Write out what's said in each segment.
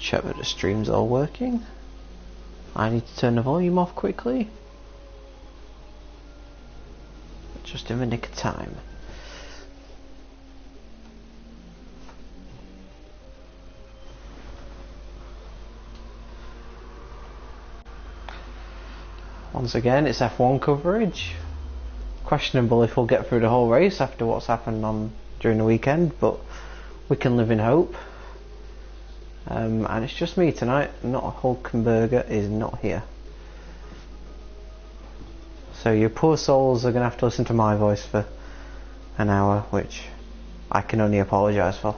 Check that the stream's all working. I need to turn the volume off quickly. Just in the nick of time. Once again, it's F1 coverage. Questionable if we'll get through the whole race after what's happened during the weekend, but we can live in hope. And it's just me tonight, not Hulkenberger is not here. So you poor souls are going to have to listen to my voice for an hour, which I can only apologise for.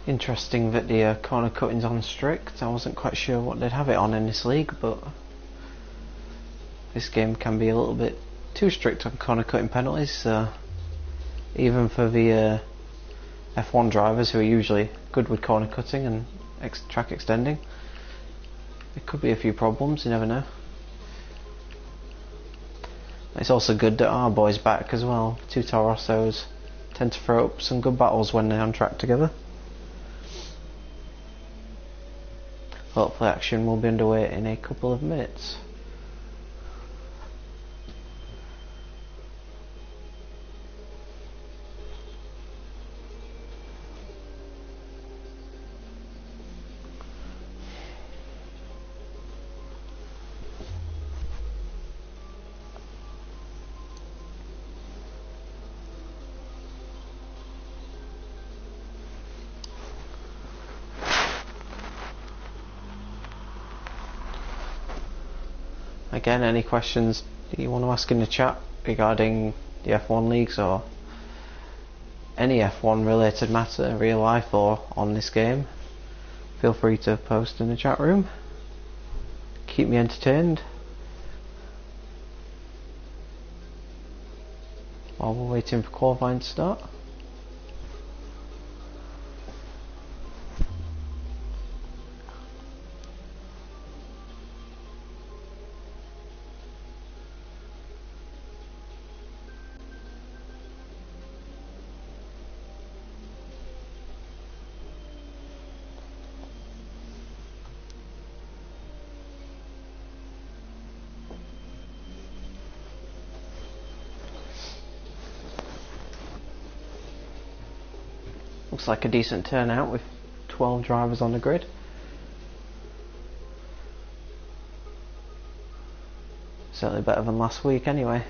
Interesting that the corner cutting's on strict. I wasn't quite sure what they'd have it on in this league, but this game can be a little bit too strict on corner cutting penalties, even for the F1 drivers who are usually good with corner cutting and track extending. There could be a few problems, you never know. It's also good that our boy's back as well. Two Toro Rossos tend to throw up some good battles when they're on track together. Hopefully action will be underway in a couple of minutes. Again, any questions that you want to ask in the chat regarding the F1 leagues or any F1 related matter in real life or on this game, feel free to post in the chat room. Keep me entertained while we're waiting for qualifying to start. Looks like a decent turnout with 12 drivers on the grid. Certainly better than last week anyway.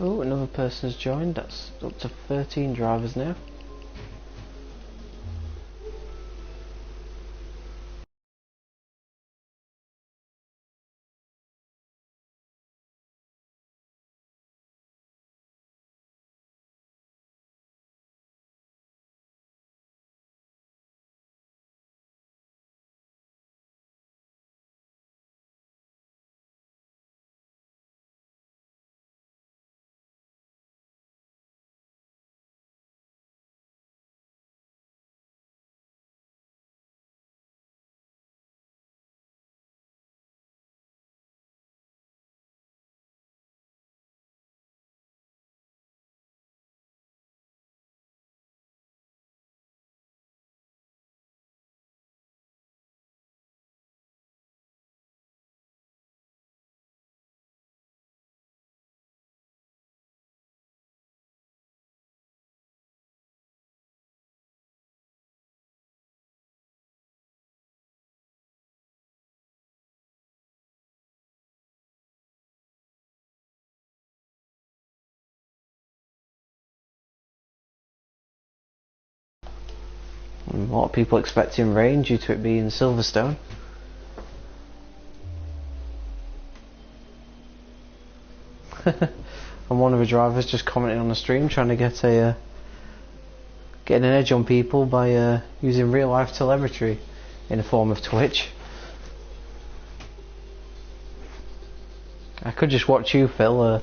Oh, another person has joined. That's up to 13 drivers now. A lot of people expecting rain due to it being Silverstone. And one of the drivers just commenting on the stream, trying to get getting an edge on people by using real life telemetry in the form of Twitch. I could just watch you, Phil,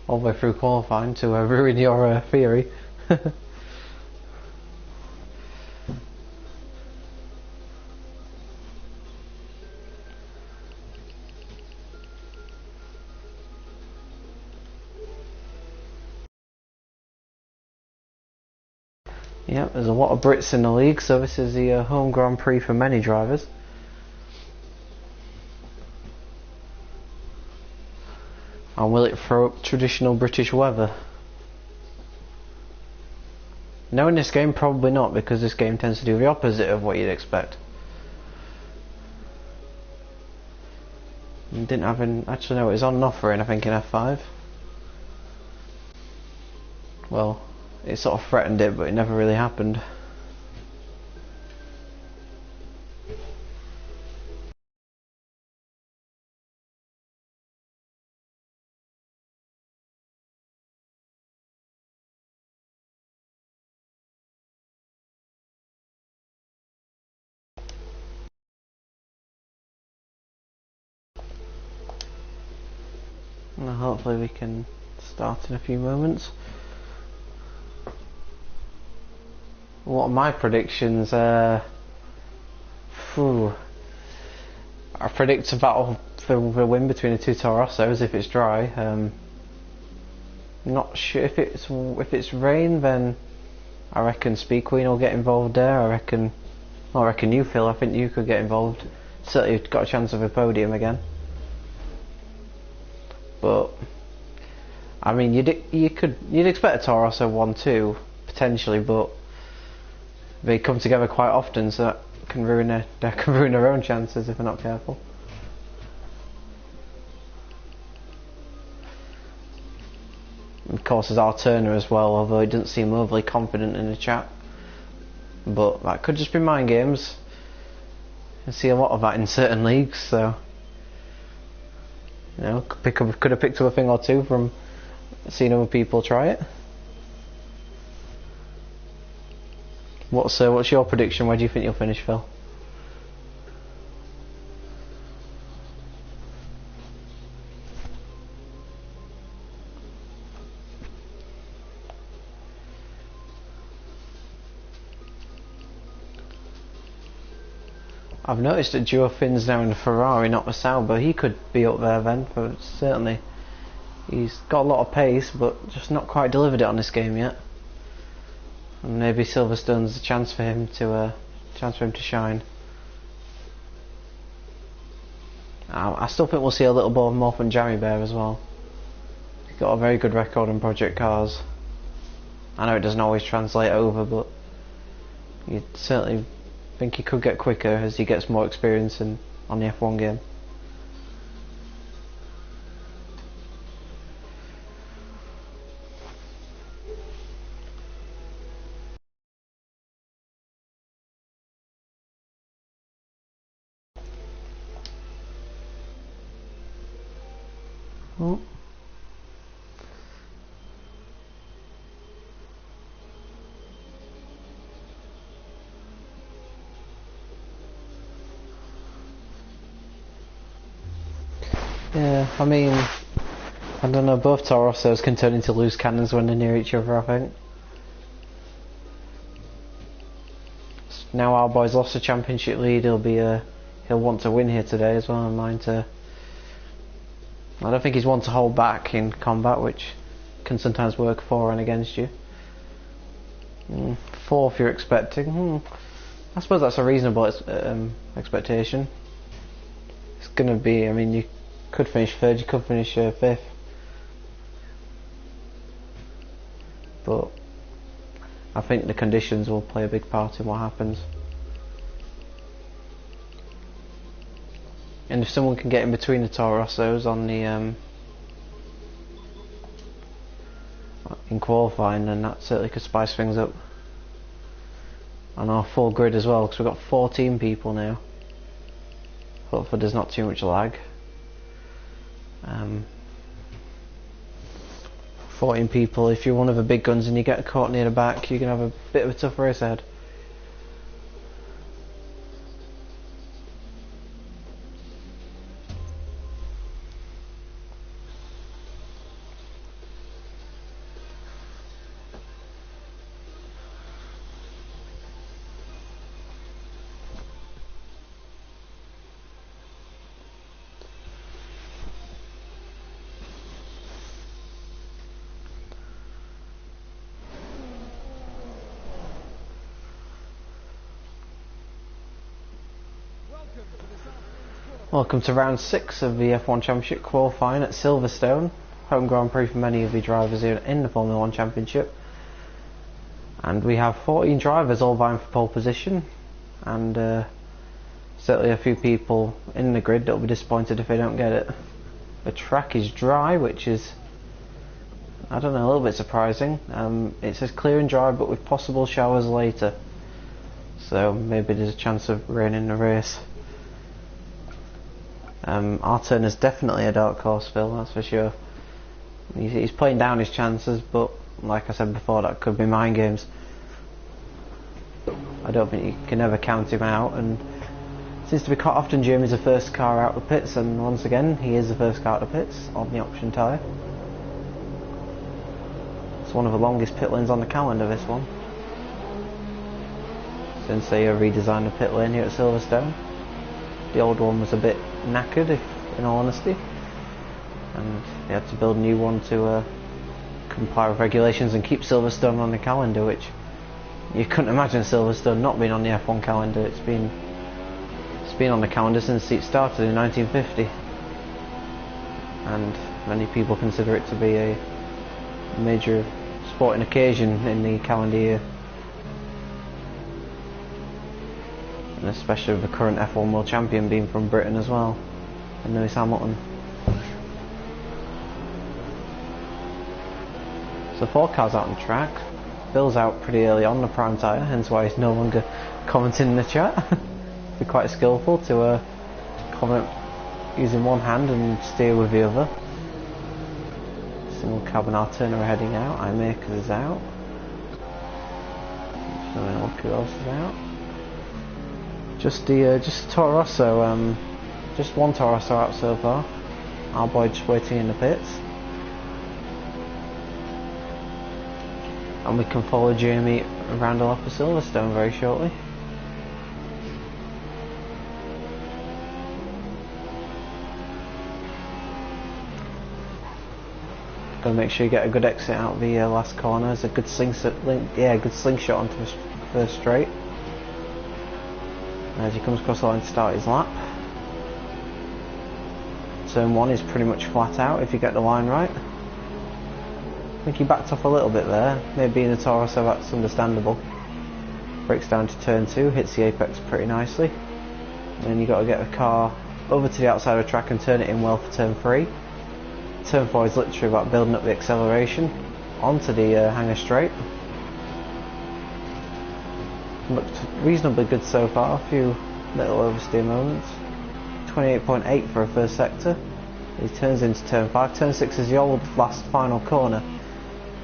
all the way through qualifying to ruin your theory. Yep, there's a lot of Brits in the league, so this is the home Grand Prix for many drivers. And will it throw up traditional British weather? No, in this game probably not, because this game tends to do the opposite of what you'd expect. Didn't have actually no, it was on and off rain, I think, in F5. Well, it sort of threatened it, but it never really happened. Well, hopefully we can start in a few moments. What are my predictions? I predict a battle for the win between the two Toro Rossos if it's dry. Not sure if it's rain, then I reckon Speed Queen will get involved there. I reckon you, Phil. I think you could get involved. Certainly, you've got a chance of a podium again. But I mean, you'd expect a Toro Rosso 1-2 potentially, but they come together quite often, so that can ruin their own chances if they're not careful. Of course, there's our Turner as well, although he doesn't seem overly confident in the chat. But that could just be mind games. I see a lot of that in certain leagues, so you know, could have picked up a thing or two from seeing other people try it. What's your prediction? Where do you think you'll finish, Phil? I've noticed that Joe Finn's now in the Ferrari, not the Sauber. He could be up there then, but certainly he's got a lot of pace, but just not quite delivered it on this game yet. And maybe Silverstone's a chance for him to shine. I still think we'll see a little more from Jamie Bear as well. He's got a very good record in Project Cars. I know it doesn't always translate over, but you certainly think he could get quicker as he gets more experience on the F1 game. Oh. Yeah, I mean, I don't know, both Toro Rossos can turn into loose cannons when they're near each other, I think. Now our boy's lost the championship lead, he'll want to win here today as well, and mind to. I don't think he's one to hold back in combat, which can sometimes work for and against you. Fourth you're expecting. I suppose that's a reasonable expectation. It's going to be, I mean, you could finish third, you could finish fifth. But I think the conditions will play a big part in what happens. And if someone can get in between the Toro Rossos on the in qualifying, then that certainly could spice things up. on our full grid as well, because we've got 14 people now. Hopefully there's not too much lag. 14 people. If you're one of the big guns and you get caught near the back, you can have a bit of a tough race ahead. Welcome to round 6 of the F1 Championship qualifying at Silverstone, home Grand Prix for many of the drivers here in the Formula 1 Championship. And we have 14 drivers all vying for pole position, and certainly a few people in the grid that will be disappointed if they don't get it. The track is dry, which is, I don't know, a little bit surprising. It says clear and dry but with possible showers later, so maybe there's a chance of rain in the race. Our turn is definitely a dark horse, Phil, that's for sure. He's playing down his chances, but like I said before, that could be mind games. I don't think you can ever count him out, and it seems to be quite often Jamie's the first car out of the pits, and once again he is the first car out of the pits on the option tyre. It's one of the longest pit lanes on the calendar, this one, since they redesigned the pit lane here at Silverstone. The old one was a bit knackered, if in all honesty, and they had to build a new one to comply with regulations and keep Silverstone on the calendar, which you couldn't imagine Silverstone not being on the F1 calendar. It's been on the calendar since it started in 1950, and many people consider it to be a major sporting occasion in the calendar year. And especially with the current F1 World Champion being from Britain as well, and Lewis Hamilton. So 4 cars out on track. Bill's out pretty early on the prime tyre, hence why he's no longer commenting in the chat. Be quite skillful to comment using one hand and steer with the other. Single cabin alternator heading out. iMaker is out. So look who else is out. Just Toro Rosso, just one Toro Rosso out so far. Our boy just waiting in the pits. And we can follow Jamie around the lap of Silverstone very shortly. Gotta make sure you get a good exit out of the last corner. There's a good good slingshot onto the first straight. As he comes across the line to start his lap. Turn 1 is pretty much flat out if you get the line right. I think he backed off a little bit there, maybe in the Toro, so that's understandable. Breaks down to turn 2, hits the apex pretty nicely. And then you've got to get the car over to the outside of the track and turn it in well for turn 3. Turn 4 is literally about building up the acceleration onto the hanger straight. Looked reasonably good so far, a few little oversteer moments. 28.8 for a first sector. He turns into turn 5. Turn 6 is the old last final corner.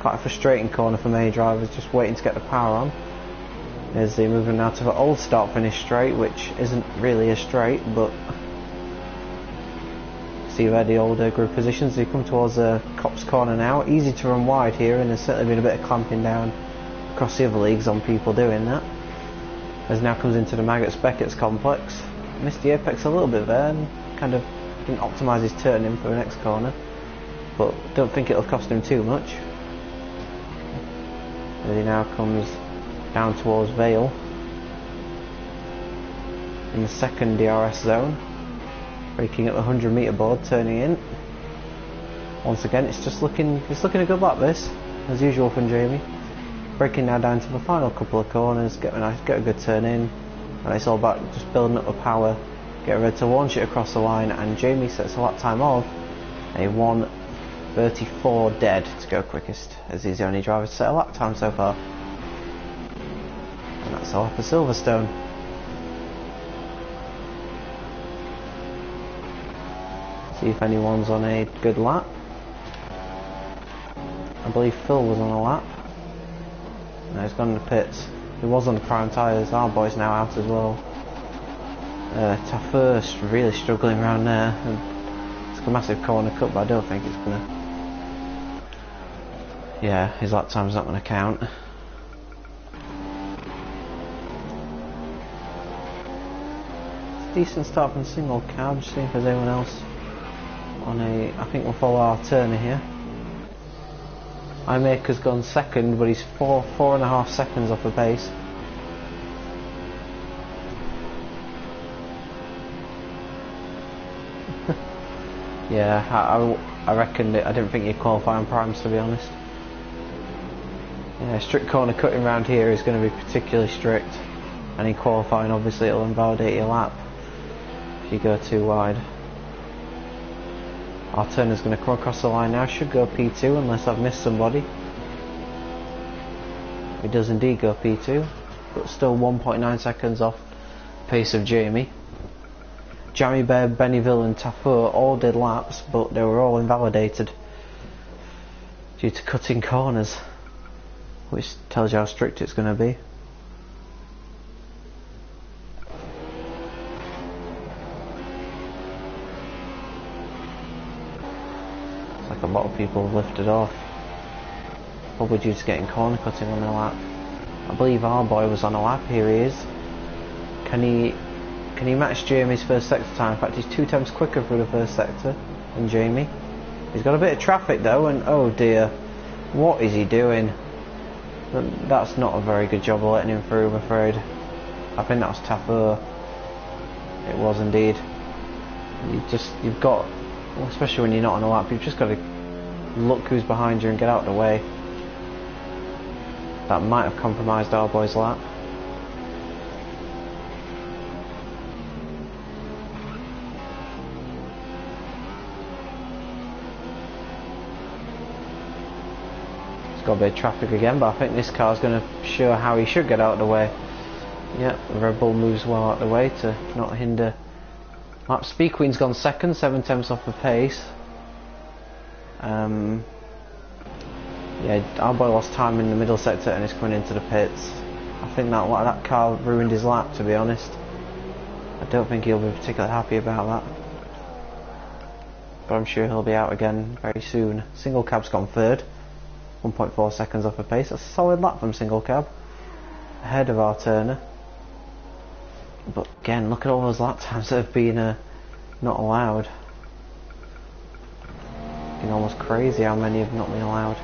Quite a frustrating corner for many drivers, just waiting to get the power on. There's the moving now to the old start finish straight, which isn't really a straight, but see where the older group positions. You come towards the Copse corner now. Easy to run wide here, and there's certainly been a bit of clamping down across the other leagues on people doing that. As now comes into the Maggots-Beckett's complex. Missed the apex a little bit there and kind of didn't optimise his turn in for the next corner, but don't think it'll cost him too much. As he now comes down towards Vale in the second DRS zone, braking at the 100 metre board, turning in. Once again, it's looking a good lap, this, as usual from Jamie. Braking now down to the final couple of corners, get a good turn in, and it's all about just building up the power, get ready to launch it across the line, and Jamie sets a lap time of a 1:34 dead to go quickest, as he's the only driver to set a lap time so far. And that's all for Silverstone. See if anyone's on a good lap. I believe Phil was on a lap. No, he's gone to the pits. He was on the prime tyres. Our boy's now out as well. Tafur's really struggling around there. And it's a massive corner cut, but I don't think it's gonna. Yeah, his lap time's not gonna count. It's a decent start from single cab. Just seeing if there's anyone else on a. I think we'll follow our Turner here. iMaker's gone second, but he's 4.5 seconds off the pace. Yeah, I reckon I didn't think he'd qualify on primes, to be honest. Yeah, strict corner cutting around here is going to be particularly strict, and in qualifying obviously it'll invalidate your lap if you go too wide. Our Turner's going to come across the line now, should go P2 unless I've missed somebody. He does indeed go P2, but still 1.9 seconds off the pace of Jamie. Jamie Bear, Bennyville and Tafur all did laps, but they were all invalidated due to cutting corners, which tells you how strict it's going to be. It's like a lot of people have lifted off, probably due to getting corner cutting on their lap. I believe our boy was on a lap. Here he is. Can he match Jamie's first sector time? In fact, he's 2 times quicker through the first sector than Jamie. He's got a bit of traffic though, and oh dear, what is he doing? That's not a very good job of letting him through, I'm afraid. I think that was Tafur. It was indeed. You've got, well, especially when you're not on a lap, you've just got to look who's behind you and get out of the way. That might have compromised our boy's lap. Got a bit of traffic again, but I think this car's going to show how he should get out of the way. Yeah, the Red Bull moves well out of the way to not hinder. Lap Speed Queen's gone second, 7 tenths off the pace. Yeah, our boy lost time in the middle sector and is coming into the pits. I think that car ruined his lap, to be honest. I don't think he'll be particularly happy about that, but I'm sure he'll be out again very soon. Single cab's gone third. 1.4 seconds off the pace. That's a solid lap from single cab, ahead of our Turner. But again, look at all those lap times that have been not allowed. It's been almost crazy how many have not been allowed.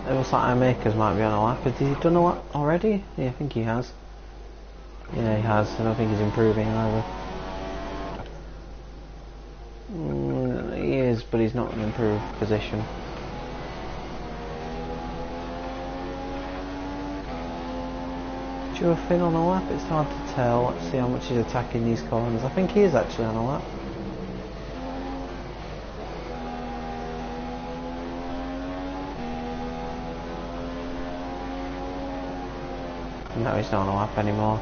It looks like iMakers might be on a lap. Has he done a lap already? Yeah, I think he has. Yeah, he has. I don't think he's improving either. He is, but he's not in an improved position. Joe Finn on a lap? It's hard to tell. Let's see how much he's attacking these corners. I think he is actually on a lap. No, he's not on a lap anymore.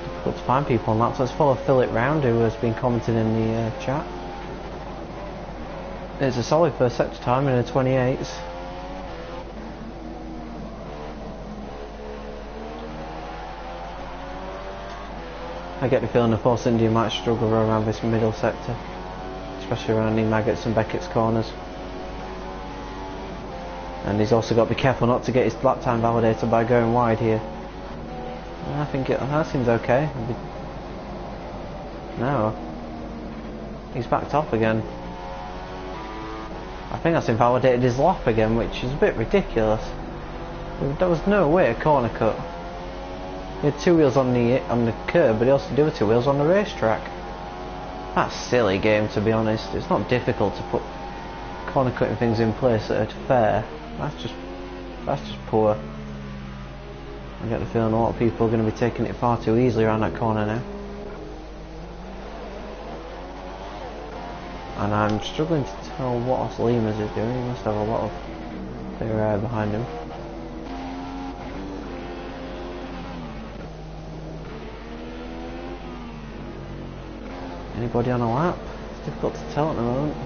Difficult to find people on laps. Let's follow Philip round, who has been commenting in the chat. It's a solid first sector time in the 28s. I get the feeling the Force India might struggle around this middle sector, especially around the Maggots and Beckett's corners. And he's also got to be careful not to get his lap time validated by going wide here. I think that seems okay. No, he's backed off again. I think that's invalidated his lap again, which is a bit ridiculous. There was no way a corner cut. He had 2 wheels on the curb, but he also did 2 wheels on the racetrack. That's silly game, to be honest. It's not difficult to put corner cutting things in place that are fair. That's just poor. I get the feeling a lot of people are going to be taking it far too easily around that corner now. and I'm struggling to tell what Oslimas is doing. He must have a lot of clear air behind him. Anybody on a lap? It's difficult to tell at the moment.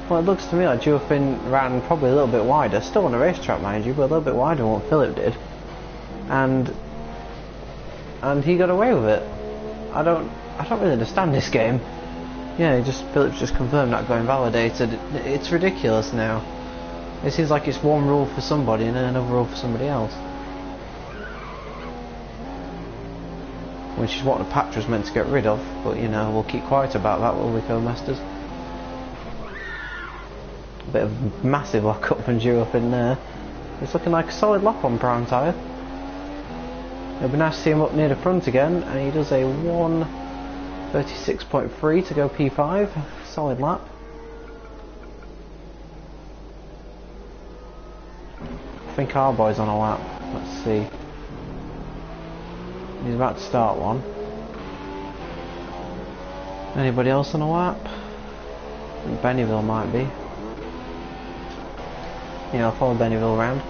Well, it looks to me like Giuffin ran probably a little bit wider, still on a racetrack mind you, but a little bit wider than what Philip did. And he got away with it. I don't really understand this game. Yeah, Philip's just confirmed that got invalidated. It's ridiculous now. It seems like it's one rule for somebody and then another rule for somebody else. Which is what the patch was meant to get rid of, but you know, we'll keep quiet about that, will we, co-masters? A bit of massive lock-up from Drew up in there. It's looking like a solid lap on prime tyre. It'll be nice to see him up near the front again, and he does a 1:36.3 to go P5. Solid lap. I think our boy's on a lap. Let's see. He's about to start one. Anybody else on a lap? I think Bennyville might be. Yeah, I'll follow Bennyville around.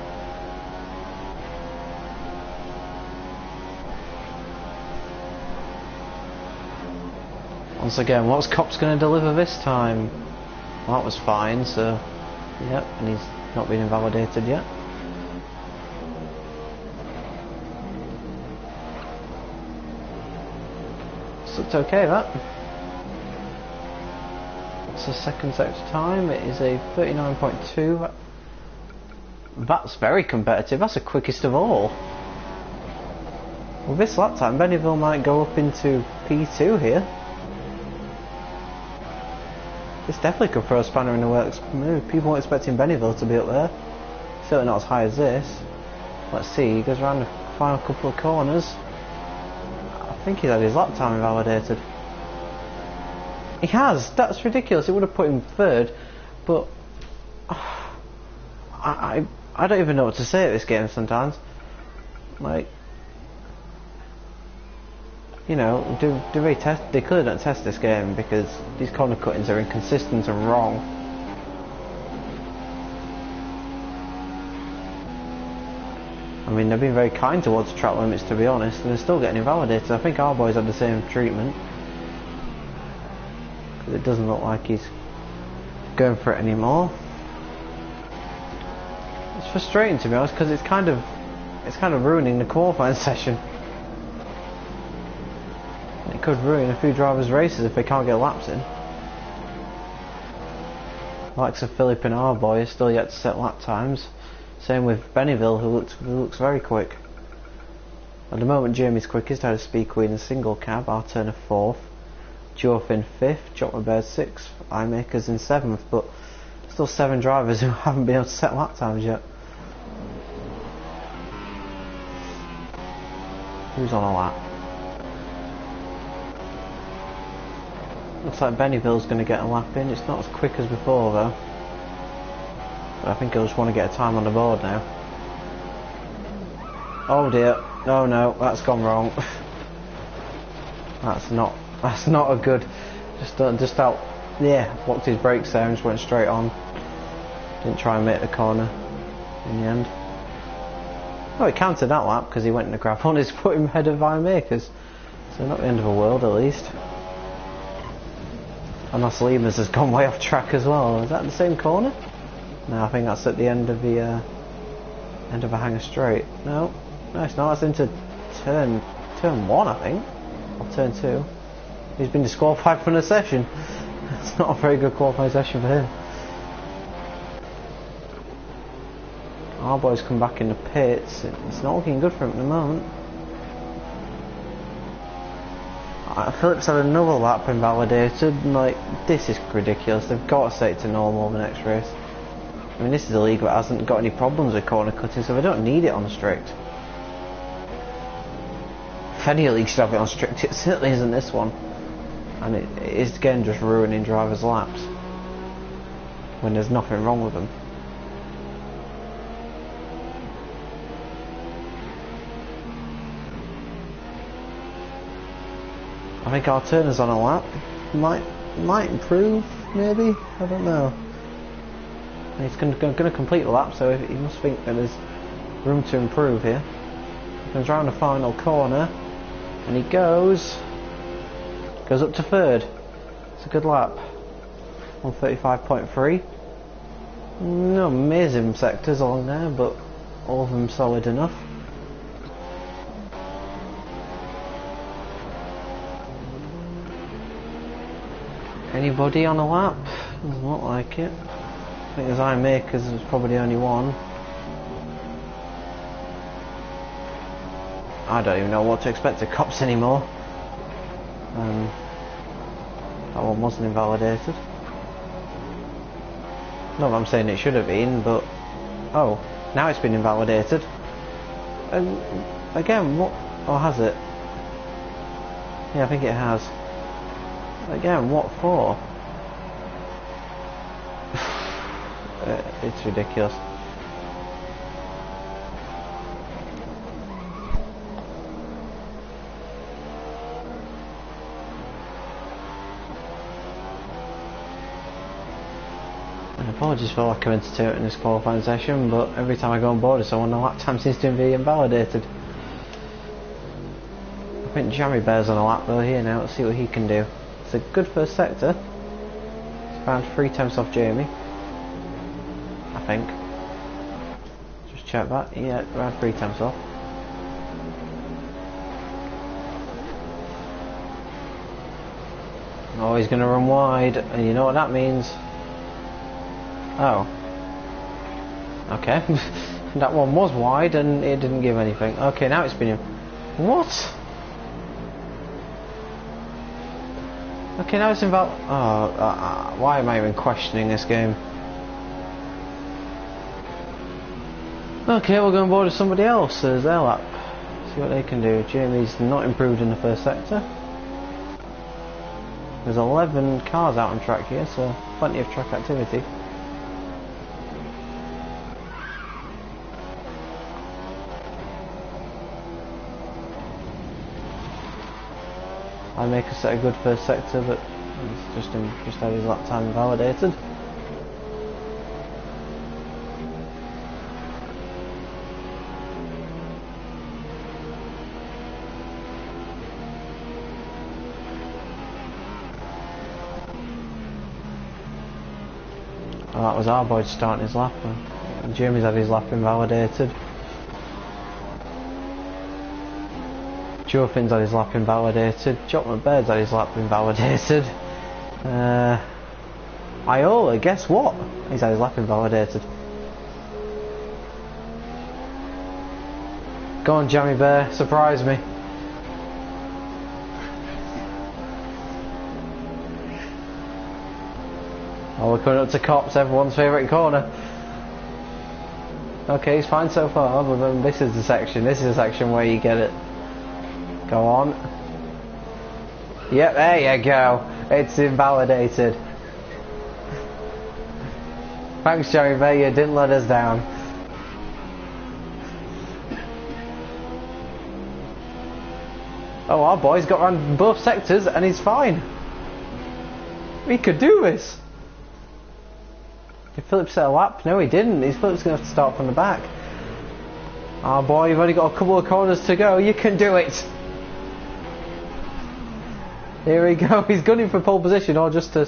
Once again, what's Cop's going to deliver this time? Well, that was fine, so... Yep, and he's not been invalidated yet. Looked okay, that. It's the second sector time. It is a 39.2. That's very competitive. That's the quickest of all. With this lap time, Bennyville might go up into P2 here. This definitely could throw a spanner in the works. People weren't expecting Bennyville to be up there. Certainly not as high as this. Let's see. He goes around the final couple of corners. I think he's had his lap time invalidated. He has. That's ridiculous. It would have put him third, but I don't even know what to say at this game sometimes. Like, you know, do they test? They clearly don't test this game because these corner cuttings are inconsistent and wrong. I mean, they've been very kind towards track limits, to be honest, and they're still getting invalidated. I think our boys had the same treatment. Because it doesn't look like he's going for it anymore. It's frustrating, to be honest, because it's kind of ruining the qualifying session. It could ruin a few drivers' races if they can't get laps in. Likes of Philip and our boy are still yet to set lap times. Same with Bennyville, who looks very quick. At the moment, Jamie's quickest out of Speed Queen and single cab. Our Turner 4th, Joe-Finn 5th, Jock McBaird 6th, iMakers in 7th, but still 7 drivers who haven't been able to set lap times yet. Who's on a lap? Looks like Bennyville's going to get a lap in. It's not as quick as before though. But I think he'll just want to get a time on the board now. Oh dear. Oh no, that's gone wrong. That's not a good. Just out. Yeah, blocked his brakes there and just went straight on. Didn't try and make the corner in the end. Oh, he counted that lap because he went in the grab on his put him ahead of iMakers. So not the end of the world, at least. And Oslimas has gone way off track as well. Is that the same corner? No, I think that's at the end of the end of a hanger straight. No, it's not. That's into turn 1, I think, or turn 2. He's been disqualified from the session. It's not a very good qualifying session for him. Our boys come back in the pits. It's not looking good for him at the moment. Phillips had another lap invalidated. Like, this is ridiculous. They've got to set it to normal the next race. I mean, this is a league that hasn't got any problems with corner cutting, so they don't need it on strict. If any league should have it on strict, it certainly isn't this one. And it is again just ruining drivers' laps when there's nothing wrong with them. I think our Turner's on a lap. Might might improve, maybe? I don't know. He's going to complete the lap, so he must think that there's room to improve here. He comes round the final corner, and he goes up to third. It's a good lap. 135.3. No amazing sectors along there, but all of them solid enough. Anybody on a lap? Doesn't look like it. I think there's Iron Makers, there's probably only one. I don't even know what to expect of cops anymore. That one wasn't invalidated. Not that I'm saying it should have been, but oh, now it's been invalidated. And again, what? Or has it? Yeah, I think it has. Again, what for? It's ridiculous. Apologies for lack of entertainment in this qualifying session, but every time I go on board with someone, the lap time seems to be invalidated. I think Jammy Bear's on a lap though here now. Let's see what he can do. It's a good first sector. It's around 3 tenths off Jamie, I think. Just check that. Yeah, around 3 tenths off. Oh, he's going to run wide, and you know what that means. Oh. Okay. That one was wide and it didn't give anything. Okay, now it's been... What? Okay, now it's invalid. Oh, why am I even questioning this game? Okay, we'll go on board with somebody else as their lap. See what they can do. Jamie's not improved in the first sector. There's 11 cars out on track here, so plenty of track activity. I make a set a good first sector, but it's just had his lap time validated. Oh, that was our boy starting his lap, and Jamie's had his lap invalidated. Joe Finn's had his lap invalidated. Jock McBird's had his lap invalidated. Iola, guess what? He's had his lap invalidated. Go on, Jammy Bear, surprise me. Oh, we're coming up to Cops, everyone's favourite corner. Okay, he's fine so far, but then this is the section. This is the section where you get it. Go on. Yep, there you go. It's invalidated. Thanks, Jerry May, you didn't let us down. Oh, our boy's got around both sectors and he's fine. We could do this. Did Phillips set a lap? No, he didn't. Phillips going to have to start from the back. Our boy, you've only got a couple of corners to go. You can do it. Here we go, he's gunning for pole position or just to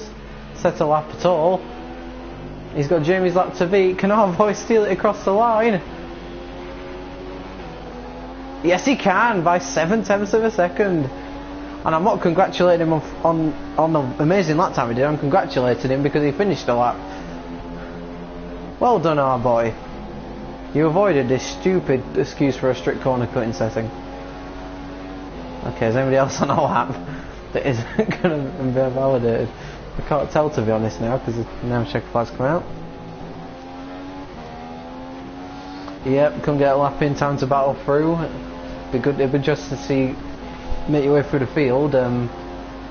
set a lap at all. He's got Jamie's lap to beat. Can our boy steal it across the line? Yes, he can, by 7 tenths of a second. And I'm not congratulating him on the amazing lap time he did, I'm congratulating him because he finished the lap. Well done, our boy. You avoided this stupid excuse for a strict corner cutting setting. Okay, is anybody else on a lap that isn't going to be validated? I can't tell, to be honest, now because now checker flags come out. Yep, come get a lap in, time to battle through. It'd be just to see, make your way through the field. I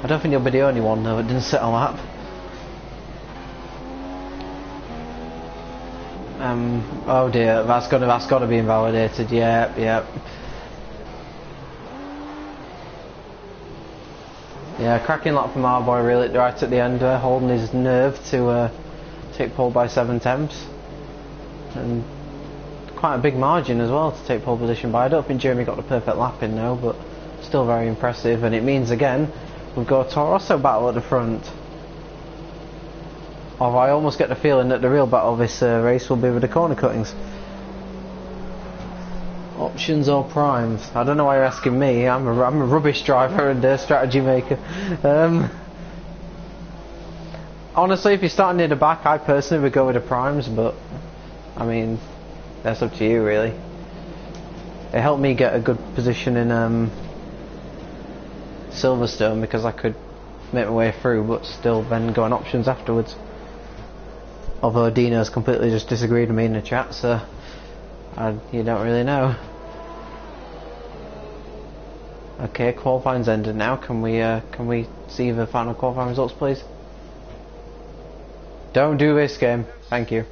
don't think you'll be the only one though that didn't set a lap. Oh dear, that's got to be invalidated. Yep. Yeah, cracking lap from our boy really right at the end, holding his nerve to take pole by 7 tenths. And quite a big margin as well to take pole position, but I don't think Jeremy got the perfect lap in though, but still very impressive. And it means again we've got a Toro Rosso battle at the front. Although I almost get the feeling that the real battle of this race will be with the corner cuttings. Options or primes? I don't know why you're asking me. I'm a rubbish driver and a strategy maker. Honestly, if you're starting near the back, I personally would go with the primes, but I mean, that's up to you really. It helped me get a good position in Silverstone because I could make my way through, but still then go on options afterwards. Although Dino's completely just disagreed with me in the chat, so you don't really know. Okay, qualifying's ended now. Can we see the final qualifying results, please? Don't do this game. Thank you.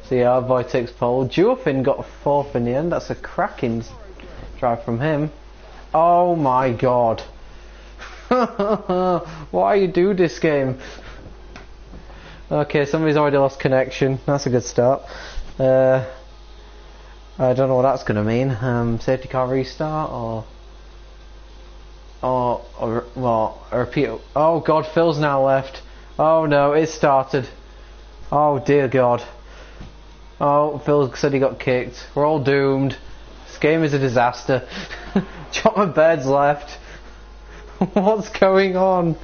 See, our boy takes pole. Duofin got 4th in the end. That's a cracking drive from him. Oh my god. Why you do this game? Okay, somebody's already lost connection. That's a good start. I don't know what that's going to mean. Safety car restart or a repeat. Oh god, Phil's now left. Oh no, it started. Oh dear god. Oh, Phil said he got kicked. We're all doomed. This game is a disaster. John Bird's left. What's going on?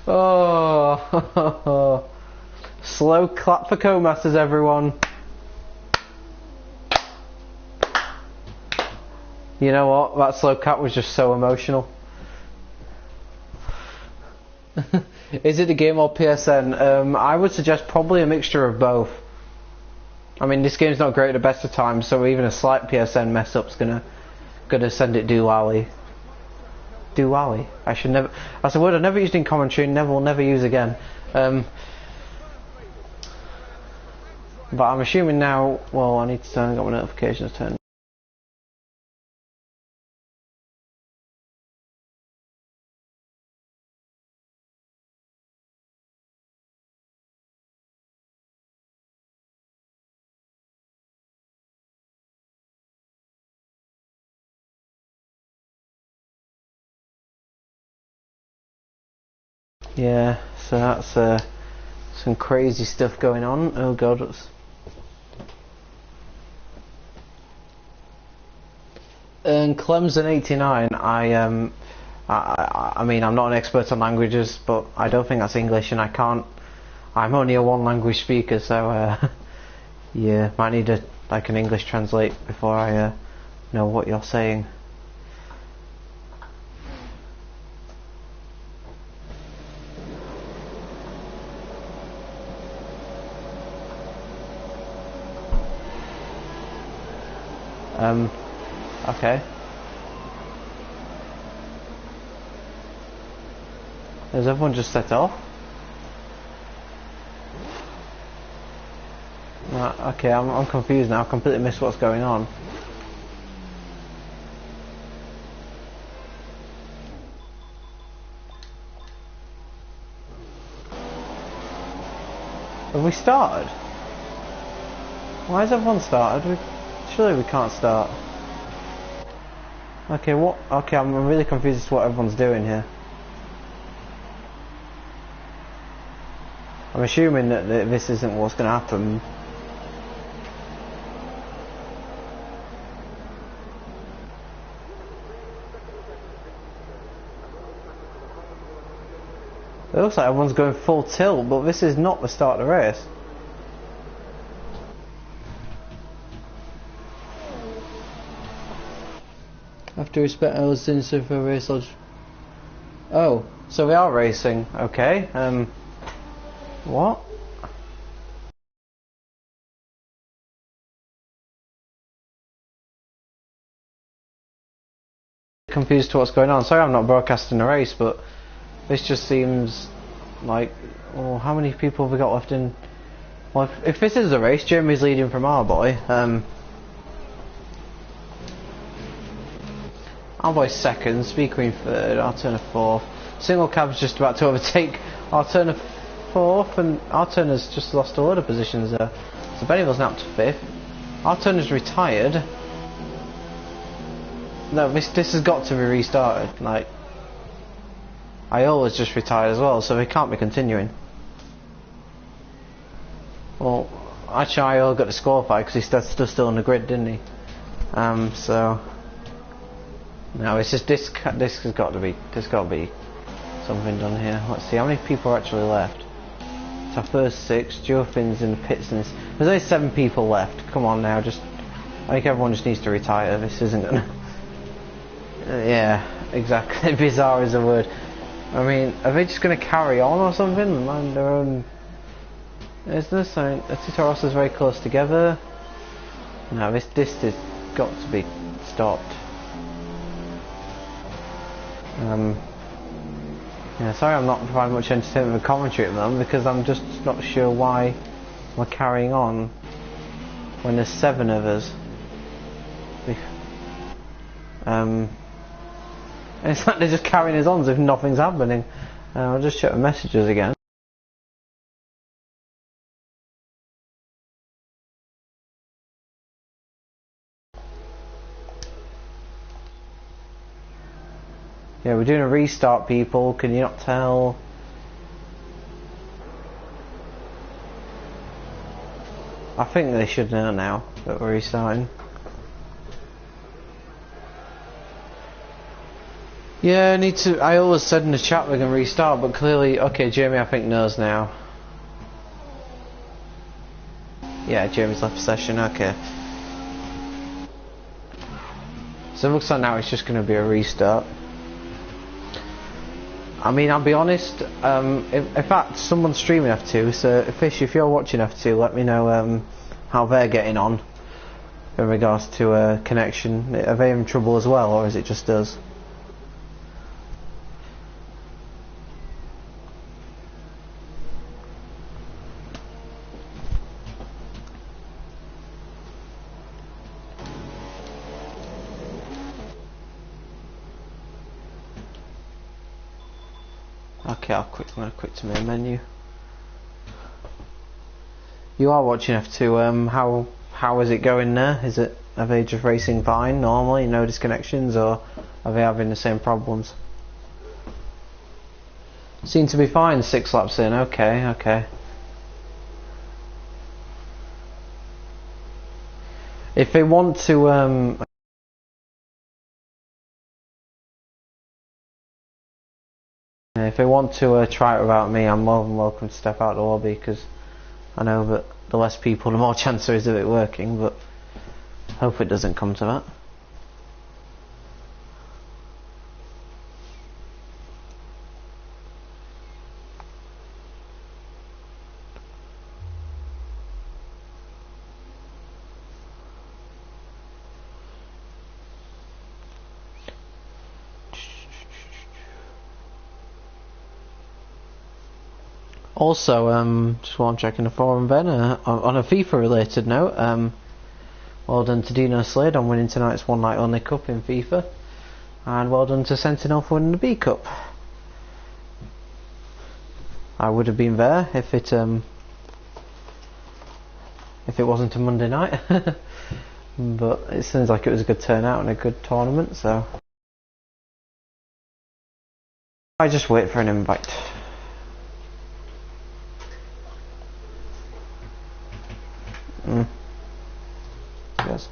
Oh. Slow clap for Co-Masters, everyone. You know what? That slow clap was just so emotional. Is it a game or PSN? I would suggest probably a mixture of both. I mean, this game's not great at the best of times, so even a slight PSN mess up's gonna send it doolally. Doolally. I should never. That's a word I've never used in commentary and will never use again. But I'm assuming now. Well, I need to turn. I got my notifications turned. Yeah, so that's some crazy stuff going on. Oh god, what's... And Clemson 89. I mean, I'm not an expert on languages, but I don't think that's English, and I can't. I'm only a one language speaker, so yeah, might need an English translate before I know what you're saying. Okay. Has everyone just set off? Right, okay, I'm confused now. I completely missed what's going on. Have we started? Why has everyone started? Surely we can't start. Okay, what? Okay, I'm really confused as to what everyone's doing here. I'm assuming that this isn't what's going to happen. It looks like everyone's going full tilt, but this is not the start of the race. Have to respect others for a race lodge. Oh, so we are racing. Okay. What? Confused to what's going on. Sorry, I'm not broadcasting the race, but this just seems like. Oh, how many people have we got left in? Well, if this is a race, Jeremy's leading from our boy. Alboy's second, Speed Queen third, Arturner fourth. Single Cab's just about to overtake Arturner fourth, and Arturner's just lost a load of positions there. So Bennyville's now up to fifth. Arturner's retired. No, this has got to be restarted. Like, Iola's just retired as well, so he can't be continuing. Well, actually Iola got disqualified because he stood still on the grid, didn't he? So no, it's just this has got to be something done here. Let's see how many people are actually left. It's our first 6. Joe Finn's in the pits, and there's only 7 people left. Come on now, I think everyone just needs to retire. This isn't gonna. Yeah, exactly. Bizarre is a word. I mean, are they just gonna carry on or something and mind their own? Is there something? Tito Rosso's very close together. No, this has got to be stopped. Yeah, sorry I'm not providing much entertainment and commentary at them because I'm just not sure why we're carrying on when there's 7 of us. It's like they're just carrying us on as if nothing's happening. I'll just check the messages again. Yeah, we're doing a restart, people. Can you not tell? I think they should know now that we're restarting. Yeah, I always said in the chat we're going to restart, but clearly, okay, Jamie I think knows now. Yeah, Jamie's left the session, okay. So it looks like now it's just going to be a restart. I mean, I'll be honest, in fact, someone's streaming F2, so Fish, if you're watching F2, let me know how they're getting on in regards to connection. Are they in trouble as well, or is it just us? Okay, I'm going to quit to main menu. You are watching F2. How is it going there? Are they just racing fine normally, no disconnections, or are they having the same problems? Seem to be fine 6 laps in. Okay. If they want to if they want to try it without me, I'm more than welcome to step out of the lobby, because I know that the less people, the more chance there is of it working, but hope it doesn't come to that. Also, just while I'm checking the forum then, on a FIFA related note, well done to Dino Slade on winning tonight's One Night Only Cup in FIFA, and well done to Sentinel for winning the B Cup. I would have been there if it wasn't a Monday night, but it seems like it was a good turnout and a good tournament, so I just wait for an invite. Yes.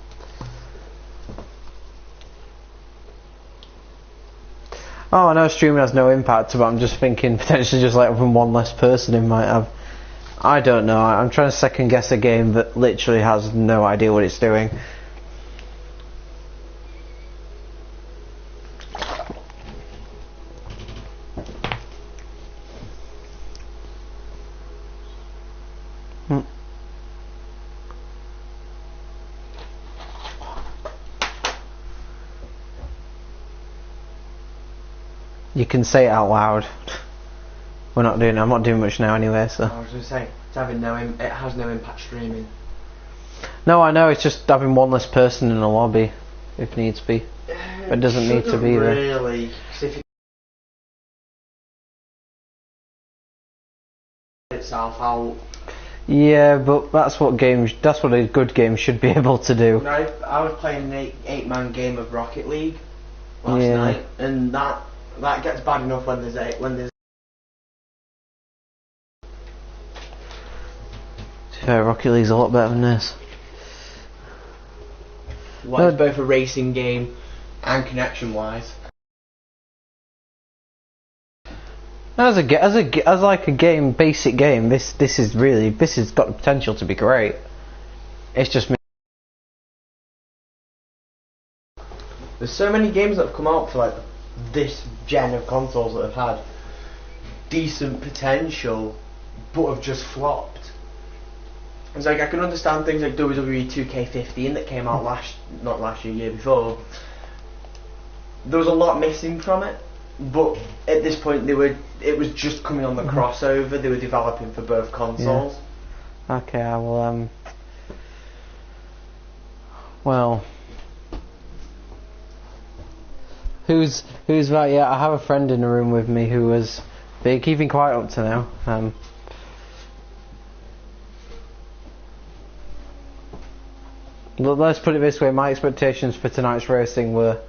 Oh, I know streaming has no impact, but I'm just thinking potentially just like having one less person it might have. I don't know. I'm trying to second guess a game that literally has no idea what it's doing. You can say it out loud. I'm not doing much now anyway, so. I was going to say, it's having it has no impact streaming. No, I know, it's just having one less person in the lobby, if needs be. but it doesn't need to be there. Really, 'cause if it itself out. Yeah, but that's what a good game should be able to do. I was playing an eight-man game of Rocket League last night, and that gets bad enough when there's. Rocket League's a lot better than this. Well, it's both a racing game and connection-wise. As a game, basic game, this has got the potential to be great. It's just me. There's so many games that have come out for like this gen of consoles that have had decent potential, but have just flopped. It's like I can understand things like WWE 2K15 that came out not last year, year before. There was a lot missing from it, but at this point it was just coming on the crossover. They were developing for both consoles. Yeah. Okay, I will. Well, who's right? Yeah, I have a friend in the room with me who was big, keeping quiet up to now. Well, let's put it this way, my expectations for tonight's racing were...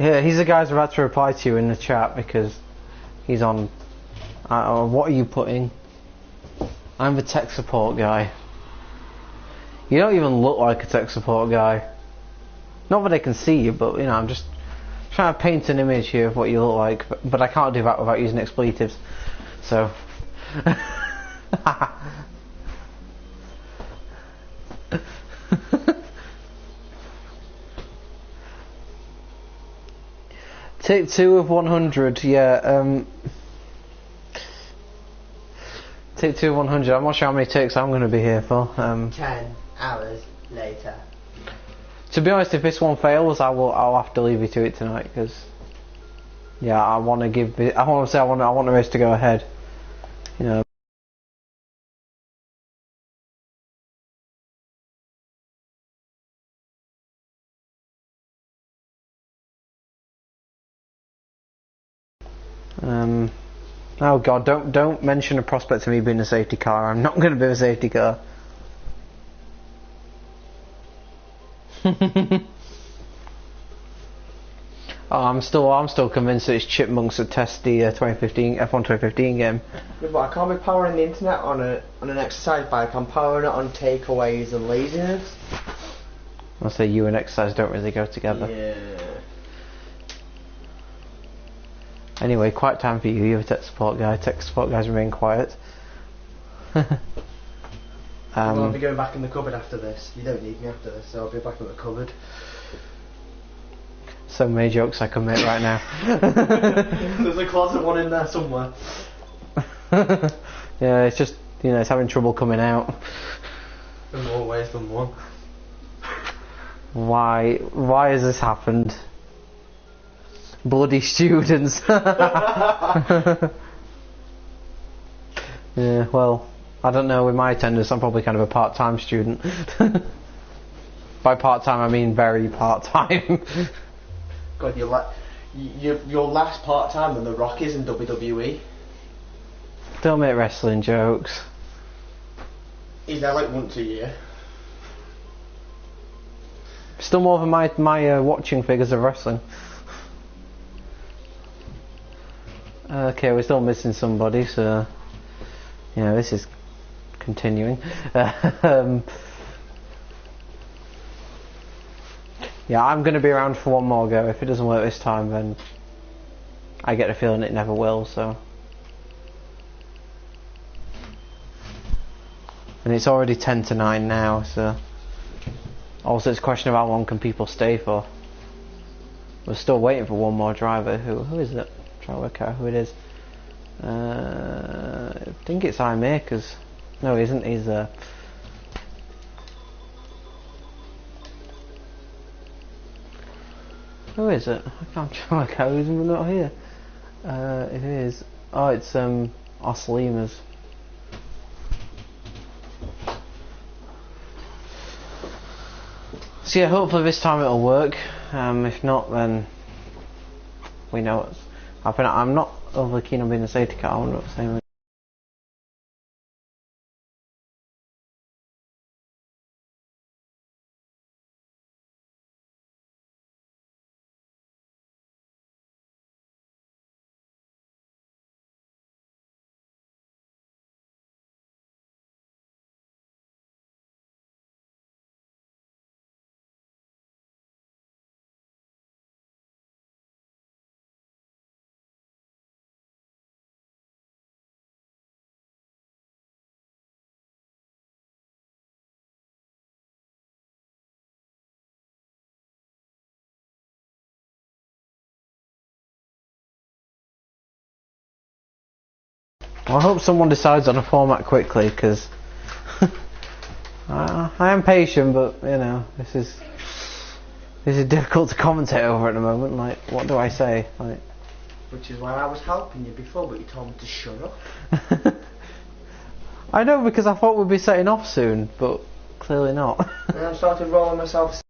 Yeah, he's the guy who's about to reply to you in the chat because he's on... what are you putting? I'm the tech support guy. You don't even look like a tech support guy. Not that I can see you, but I'm just trying to paint an image here of what you look like, but I can't do that without using expletives. So... Take 2 of 100, yeah. Take 2 of 100. I'm not sure how many takes I'm going to be here for. 10 hours later. To be honest, if this one fails, I'll have to leave you to it tonight because, yeah, I want to say I want the race to go ahead. Oh God! Don't mention the prospect of me being a safety car. I'm not going to be a safety car. I'm still convinced that it's chipmunks that test the F1 2015 game. Yeah, but I can't be powering the internet on an exercise bike. I'm powering it on takeaways and laziness. I'll say you and exercise don't really go together. Yeah. Anyway, quiet time for you. You're a tech support guy. Tech support guys remain quiet. I'll be going back in the cupboard after this. You don't need me after this, so I'll be back in the cupboard. So many jokes I can make right now. There's a closet one in there somewhere. Yeah, it's just it's having trouble coming out. In more ways than one. Why has this happened? Bloody students. Yeah, well, I don't know, with my attendance I'm probably kind of a part-time student. By part-time I mean very part-time. God, you're less part-time than The Rock is in WWE. Don't make wrestling jokes. He's there like once a year. Still more than my watching figures of wrestling. Okay, we're still missing somebody, so this is continuing. Yeah, I'm going to be around for one more go. If it doesn't work this time, then I get the feeling it never will. So, and it's already 10 to 9 now. So, also it's a question of how long can people stay for. We're still waiting for one more driver. Who is it? Try to work out who it is. I think it's iMakers. No, he isn't. He's who is it? I can't try to work out who's not here. It is. Oh, it's Oslemas. So yeah, hopefully this time it'll work. If not, then we know what's happening. I'm not overly keen on being a safety car. I'm not saying. I hope someone decides on a format quickly, because I am patient, but you know, this is difficult to commentate over at the moment. Like, what do I say? Like, Which is why I was helping you before, but you told me to shut up. I know, because I thought we'd be setting off soon, but clearly not. And I started rolling myself.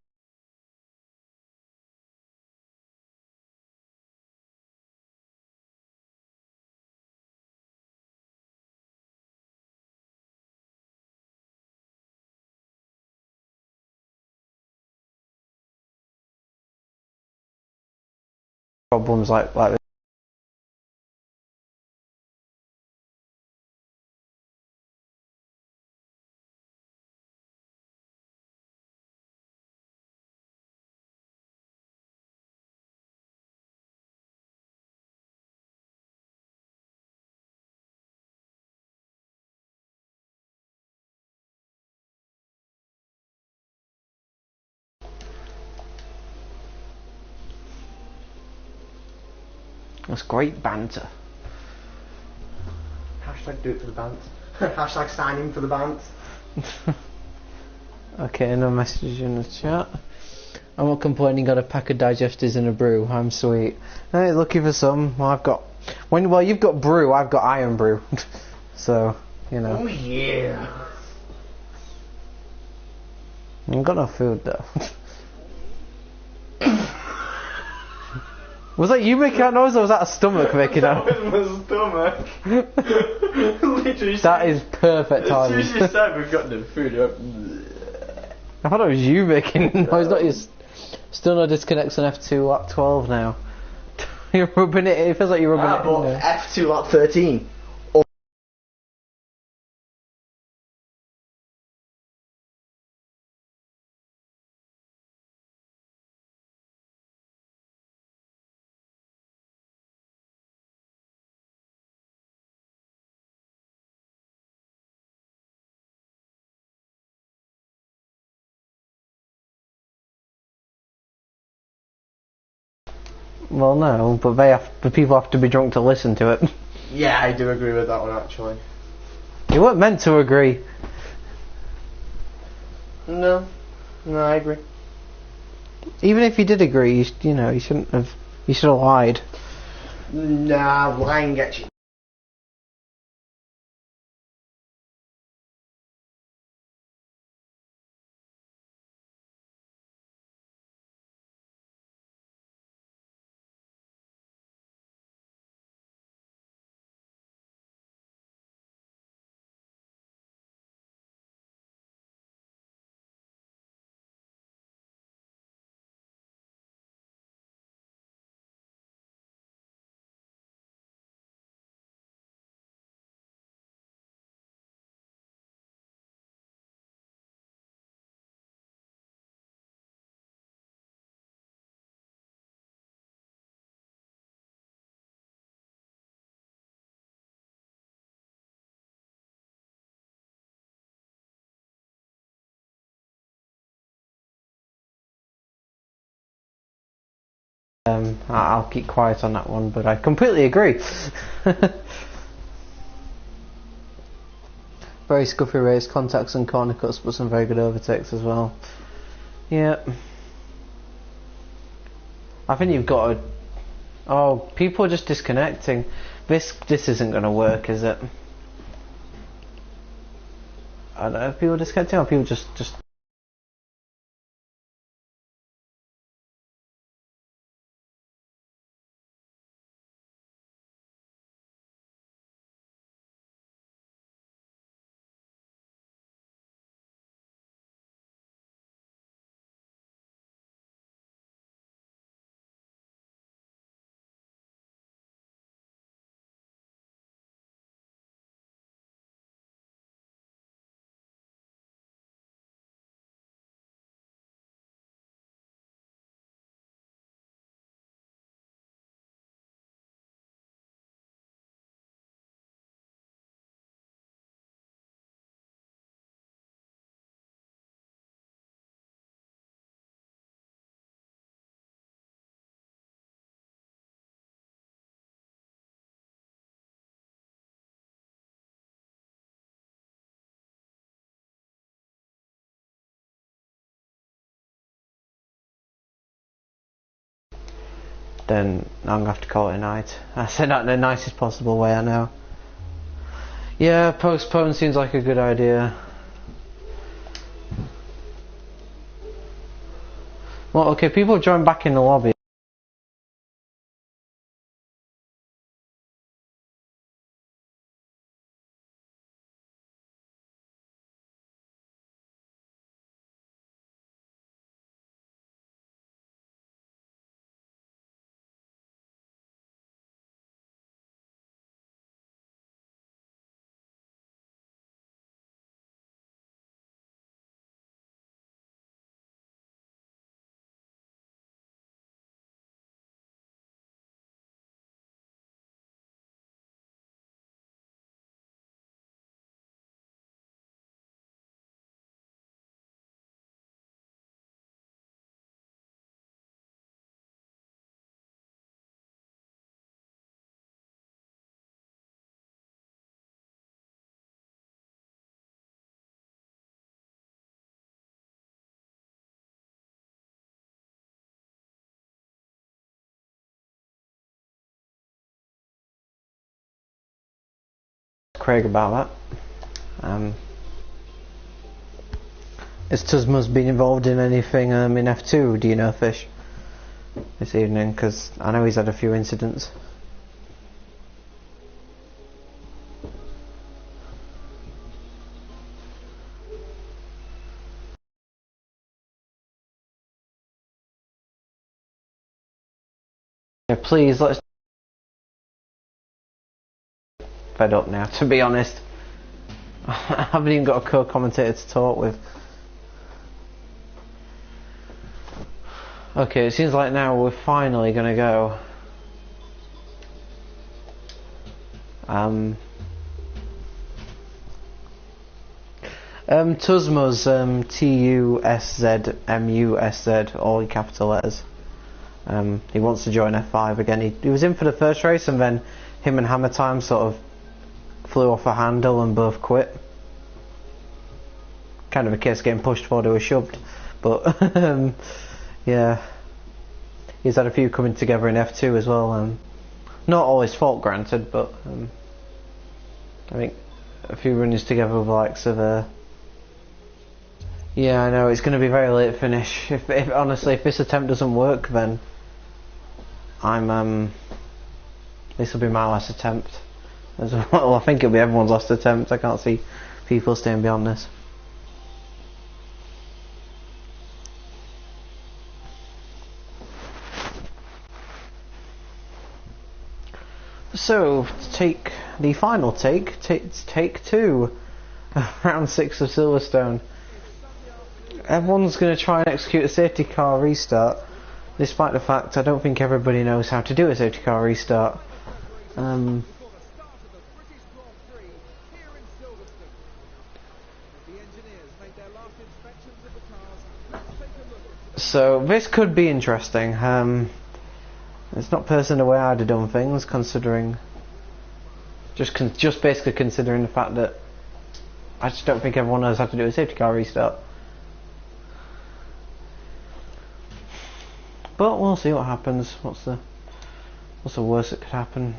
Problems like this. That's great banter. Hashtag do it for the band. Hashtag sign in for the band. Okay, no message in the chat. I'm not complaining. Got a pack of digestives and a brew. I'm sweet. Hey, looking for some. Well, I've got. Well, you've got brew. I've got iron brew. So you know. Oh yeah. I've got no food though. Was that you making that noise, or was that a stomach making that? That was my stomach. Literally. That is perfect timing. As soon as you said we've got no food, I thought it was you making the noise, not you. Still no disconnects on F2 lap 12 now. You're rubbing it. It feels like you're rubbing it in there. F2 lap 13. Well, no, but the people have to be drunk to listen to it. Yeah, I do agree with that one actually. You weren't meant to agree. No, I agree. Even if you did agree, you know, you shouldn't have. You should have lied. Nah, lying gets you. I'll keep quiet on that one, but I completely agree. Very scuffy race, contacts and corner cuts, but some very good overtakes as well. Yeah. I think you've got to. Oh, people are just disconnecting. This isn't going to work, is it? I don't know if people are disconnecting or people just then I'm gonna have to call it a night. I said that in the nicest possible way, I know. Yeah, postpone seems like a good idea. Well, okay, people join back in the lobby. Craig about that. Has Tuzma's been involved in anything in F2, do you know, Fish, this evening? Because I know he's had a few incidents. Yeah, please, let's... Fed up now, to be honest. I haven't even got a co-commentator to talk with. Okay, it seems like now we're finally gonna go. Tuzma's T-U-S-Z-M-U-S-Z, all in capital letters. He wants to join F5 again. He was in for the first race, and then him and Hammer Time sort of flew off a handle and both quit. Kind of a case getting pushed forward or shoved, but yeah, he's had a few coming together in F2 as well. Not all his fault, granted, but I think a few runners together with the likes of yeah, I know it's going to be a very late finish. If honestly, if this attempt doesn't work, then this will be my last attempt as well. I think it'll be everyone's last attempt. I can't see people staying beyond this. So, to take the final take 2, round 6 of Silverstone. Everyone's going to try and execute a safety car restart, despite the fact I don't think everybody knows how to do a safety car restart. So this could be interesting. It's not personally the way I'd have done things, considering just basically considering the fact that I just don't think everyone knows how to do a safety car restart. But we'll see what happens. What's the worst that could happen?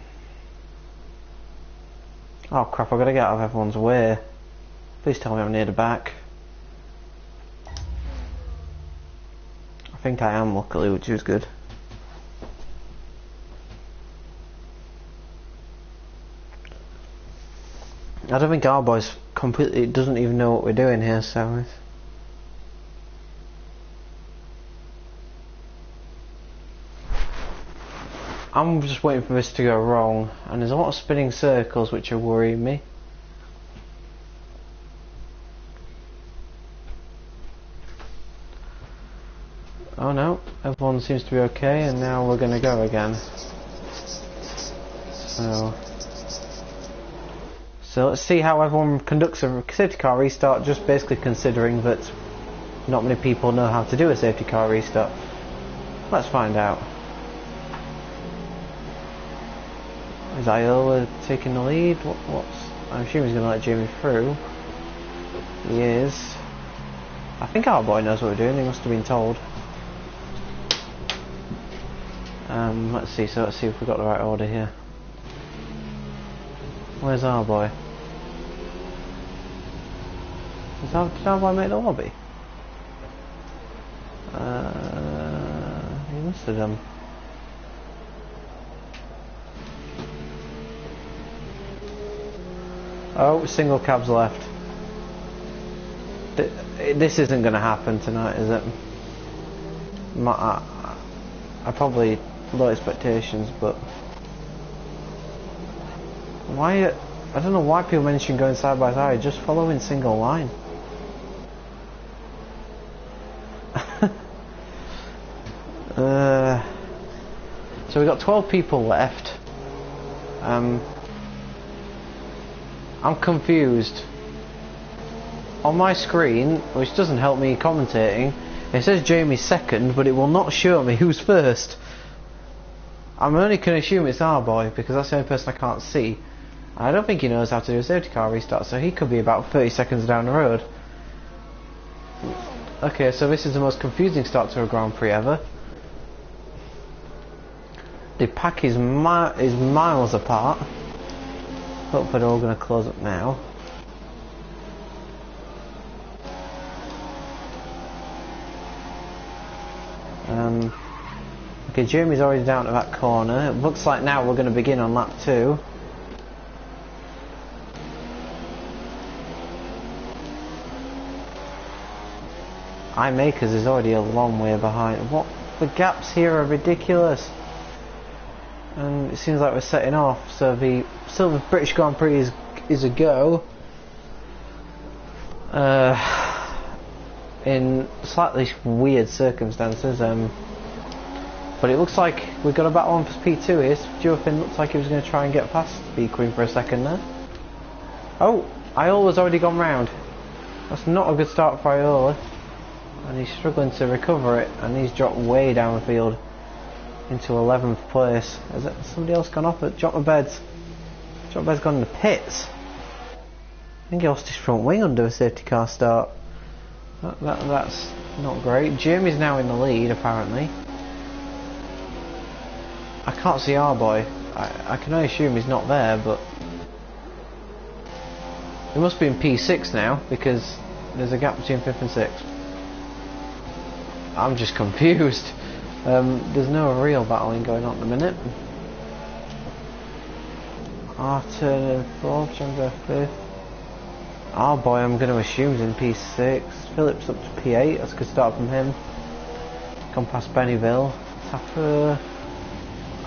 Oh crap, I've got to get out of everyone's way. Please tell me I'm near the back. I think I am, luckily, which is good. I don't think our boys completely doesn't even know what we're doing here, so I'm just waiting for this to go wrong, and there's a lot of spinning circles which are worrying me. Oh no, everyone seems to be okay, and now we're going to go again. So let's see how everyone conducts a safety car restart, just basically considering that not many people know how to do a safety car restart. Let's find out. Is Iola taking the lead? I'm assuming he's going to let Jamie through. He is. I think our boy knows what we're doing, he must have been told. Let's see. So let's see if we got the right order here. Where's our boy? Did our boy make the lobby? He must have done. Oh, single cabs left. This isn't going to happen tonight, is it? I probably low expectations, but why? I don't know why people mention going side by side. Just follow in single line. So we've got 12 people left. I'm confused. On my screen, which doesn't help me commentating, it says Jamie's second, but it will not show me who's first. I'm only going to assume it's our boy, because that's the only person I can't see. I don't think he knows how to do a safety car restart, so he could be about 30 seconds down the road. Okay, so this is the most confusing start to a Grand Prix ever. The pack is miles apart. Hopefully they're all going to close up now. Okay, Jamie's already down to that corner. It looks like now we're going to begin on lap 2. iMakers is already a long way behind. What? The gaps here are ridiculous. And it seems like we're setting off. So the Silver British Grand Prix is a go. In slightly weird circumstances. But it looks like we've got a battle on for P2 here. Duofin looks like he was going to try and get past the Queen for a second there. Oh, Iola's already gone round. That's not a good start for Iola. And he's struggling to recover it, and he's dropped way down the field into 11th place. Has somebody else gone off it? Jotmabed's gone in the pits. I think he lost his front wing under a safety car start. That's not great. Jamie's now in the lead apparently. I can't see our boy. I can only assume he's not there, but he must be in P6 now because there's a gap between 5th and 6th. I'm just confused. There's no real battling going on at the minute. Turner 4th, Chandler 5th. Our boy, I'm going to assume, is in P6. Phillips up to P8. That's a good start from him. Gone past Bennyville. Taffer.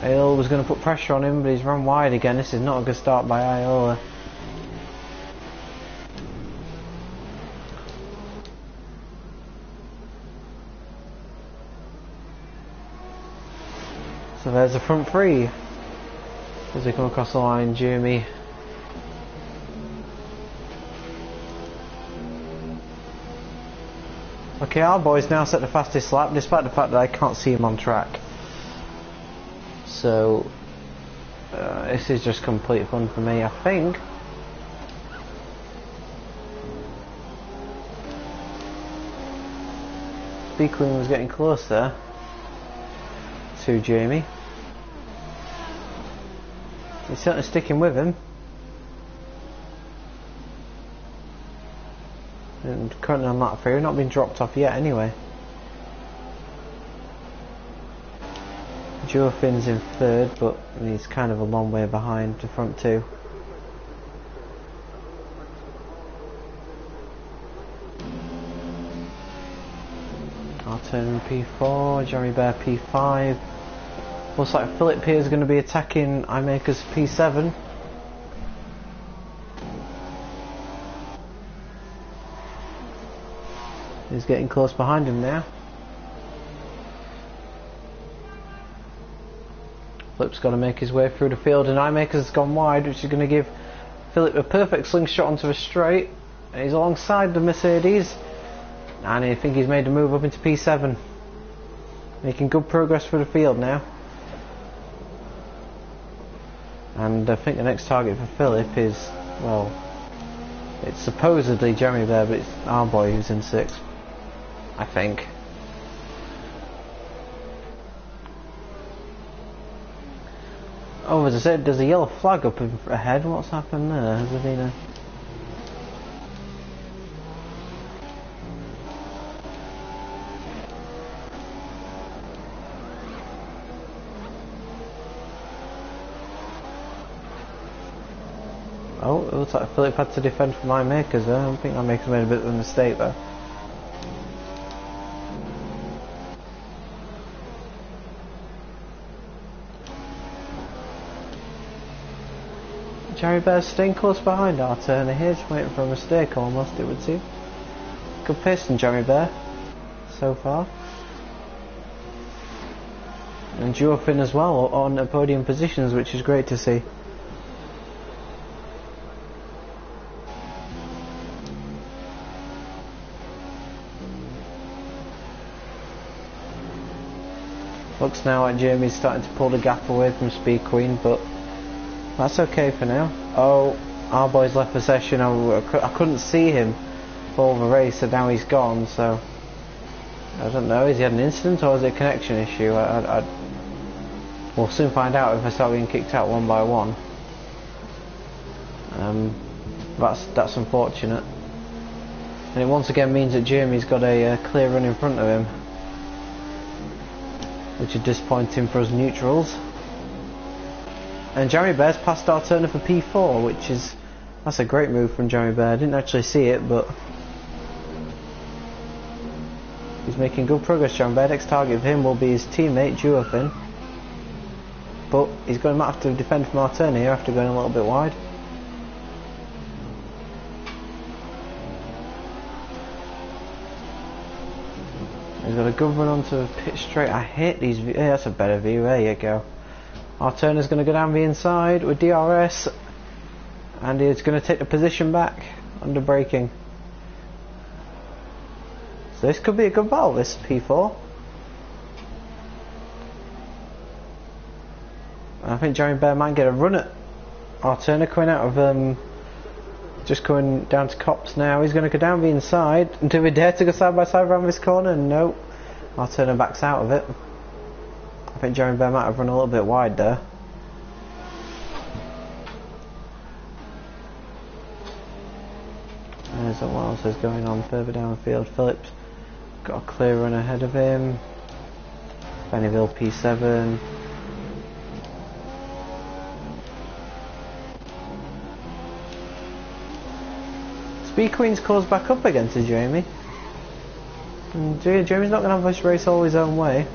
Iola was going to put pressure on him, but he's run wide again. This is not a good start by Iola. So there's the front three as they come across the line. Jamie. Okay, our boy's now set the fastest lap despite the fact that I can't see him on track. So this is just complete fun for me, I think. Beacon was getting closer to Jamie. He's certainly sticking with him. And currently on lap 3, not been dropped off yet anyway. Duofin's in 3rd, but he's kind of a long way behind the front two. I'll turn P4, Jeremy Bear P5. Looks like Philip here is going to be attacking iMakers P7. He's getting close behind him now. Philip's got to make his way through the field, and iMakers has gone wide, which is going to give Philip a perfect slingshot onto a straight. And he's alongside the Mercedes, and I think he's made a move up into P7. Making good progress through the field now. And I think the next target for Philip is, well, it's supposedly Jeremy there, but it's our boy who's in 6th, I think. Oh, as I said, there's a yellow flag up ahead. What's happened there? Has there been a... Oh, it looks like Philip had to defend for my makers there. I think my makers made a bit of a mistake there. Jerry Bear's staying close behind our turner here, just waiting for a mistake almost, it would seem. Good pace from Jerry Bear so far. And Duofin as well on podium positions, which is great to see. Looks now like Jamie's starting to pull the gap away from Speed Queen, but that's okay for now. Oh, our boy's left possession. I couldn't see him for the race, so now he's gone. So I don't know. Has he had an incident or is it a connection issue? We'll soon find out if I start being kicked out one by one. That's unfortunate, and it once again means that Jamie's got a clear run in front of him, which is disappointing for us neutrals. And Jeremy Bear's passed our turner for P4, that's a great move from Jeremy Bear. I didn't actually see it, but he's making good progress. Jeremy Bear, next target of him will be his teammate Duofin, but he's going to have to defend from our turn here after going a little bit wide. He's got a good run onto a pit straight. I hate these. Yeah, that's a better view. There you go. Our turner's going to go down the inside with DRS, and he's going to take the position back under braking. So this could be a good battle, this P4. I think Jeremy Bear might get a run at our turner coming out of just going down to Cops now. He's going to go down the inside. And do we dare to go side by side around this corner? No. Our turner backs out of it. I think Jeremy Bear might have run a little bit wide there. There's what else is going on further down the field. Phillips got a clear run ahead of him. Bennyville P7. Speed Queen's caused back up again to Jamie. And Jamie's not going to have this race all his own way.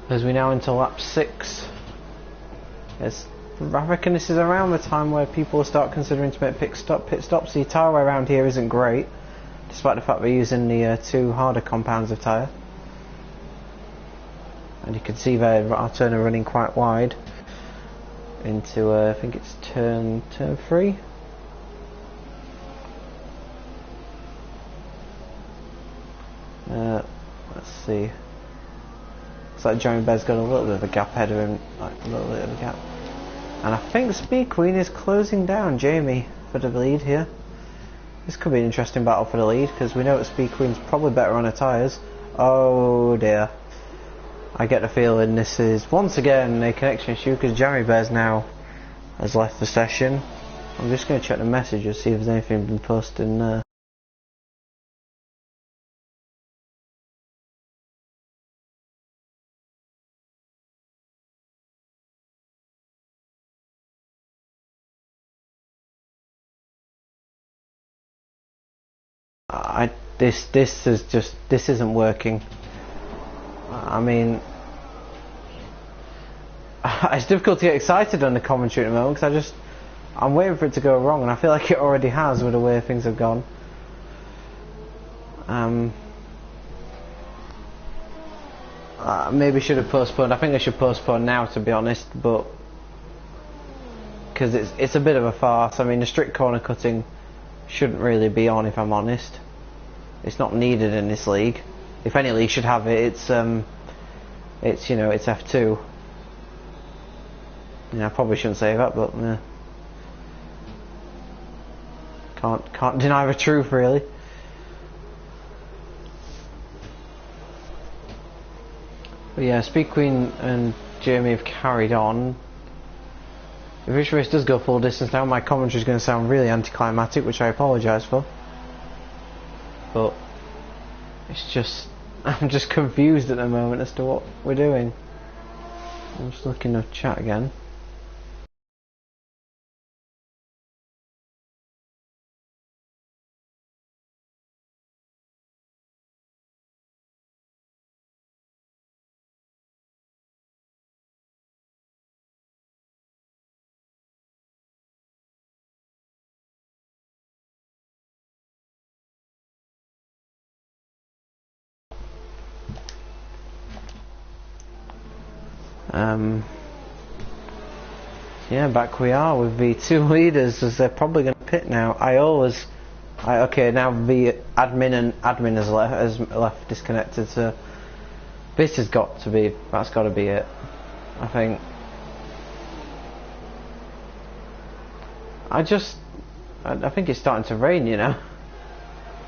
As we now into lap 6. I reckon this is around the time where people start considering to make pit stops. The tyre wear around here isn't great, despite the fact we're using the 2 harder compounds of tyre. And you can see there our turner running quite wide into I think it's turn 3. Let's see. Looks like Jeremy Bear's got a little bit of a gap ahead of him, like a little bit of a gap. And I think Speed Queen is closing down Jamie for the lead here. This could be an interesting battle for the lead, because we know that Speed Queen's probably better on her tyres. Oh dear. I get the feeling this is once again a connection issue, because Jeremy Bears now has left the session. I'm just going to check the messages, see if there's anything been posted in there. This isn't working. I mean, it's difficult to get excited on the commentary at the moment because I'm waiting for it to go wrong, and I feel like it already has with the way things have gone. Maybe should have postponed. I think I should postpone now, to be honest, but because it's a bit of a farce. I mean, the strict corner cutting shouldn't really be on, if I'm honest. It's not needed in this league. If any league should have it, it's F2. I probably shouldn't say that, but yeah. Can't deny the truth, really. But yeah, Speed Queen and Jamie have carried on. If this race does go full distance now, my commentary is going to sound really anticlimactic, which I apologise for. But it's just, I'm just confused at the moment as to what we're doing. I'm just looking at chat again. Yeah, back we are with the two leaders, as they're probably going to pit now. Okay, now the admin has left disconnected, so this that's got to be it, I think. I think it's starting to rain, you know.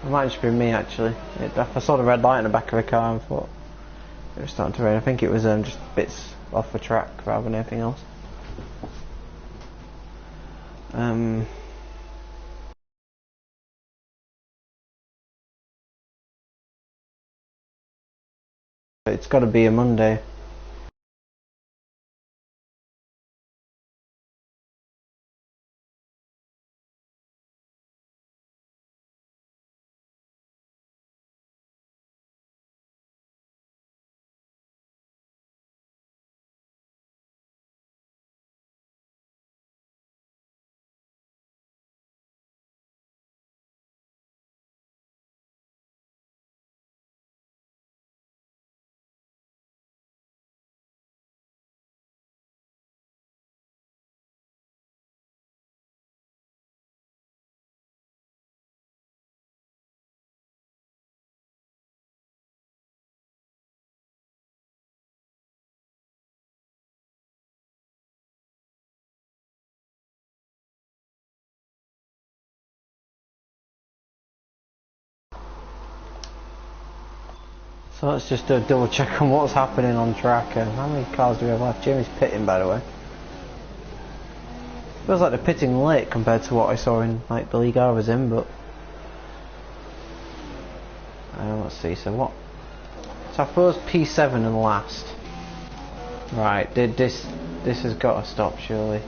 It might just be me, actually. I saw the red light in the back of the car and thought it was starting to rain. I think it was just bits off the track rather than anything else. It's got to be a Monday. So let's just do a double check on what's happening on track. How many cars do we have left? Jamie's pitting, by the way. Feels like they're pitting late compared to what I saw in like the league I was in, but let's see. So I suppose P7 and last. Right, this has got to stop surely.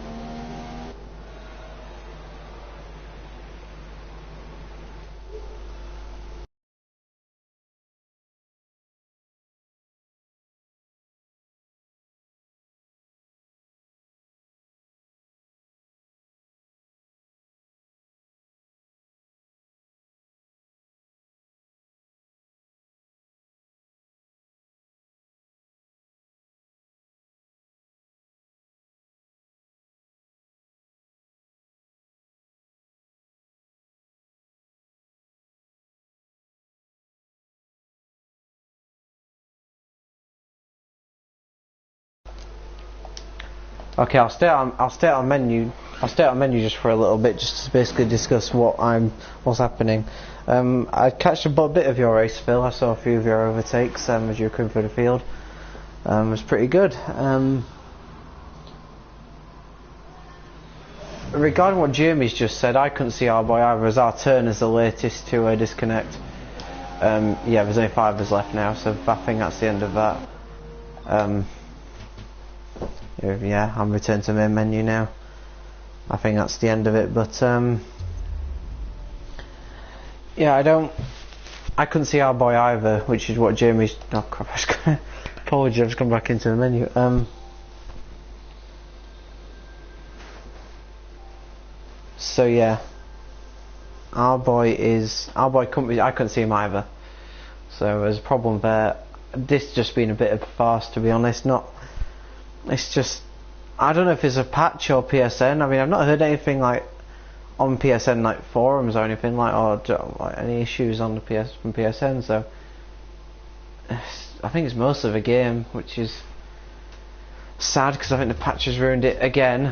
Okay, I'll stay on menu just for a little bit, just to basically discuss what's happening. I catched a bit of your race, Phil. I saw a few of your overtakes as you were coming through the field. It was pretty good. Regarding what Jamie's just said, I couldn't see our boy either, as our turn is the latest to disconnect. Yeah, there's only 5 of us left now, so I think that's the end of that. Yeah, I'm returned to main menu now. I think that's the end of it, but yeah, I couldn't see our boy either, which is what Jamie's. Oh crap! Apologies, I've just gone back into the menu. So yeah, our boy couldn't. I couldn't see him either. So there's a problem there. This just been a bit of a farce, to be honest. It's just, I don't know if it's a patch or PSN. I mean, I've not heard anything like on PSN like forums or anything or like any issues on the from PSN. So I think it's mostly the game, which is sad because I think the patch has ruined it again.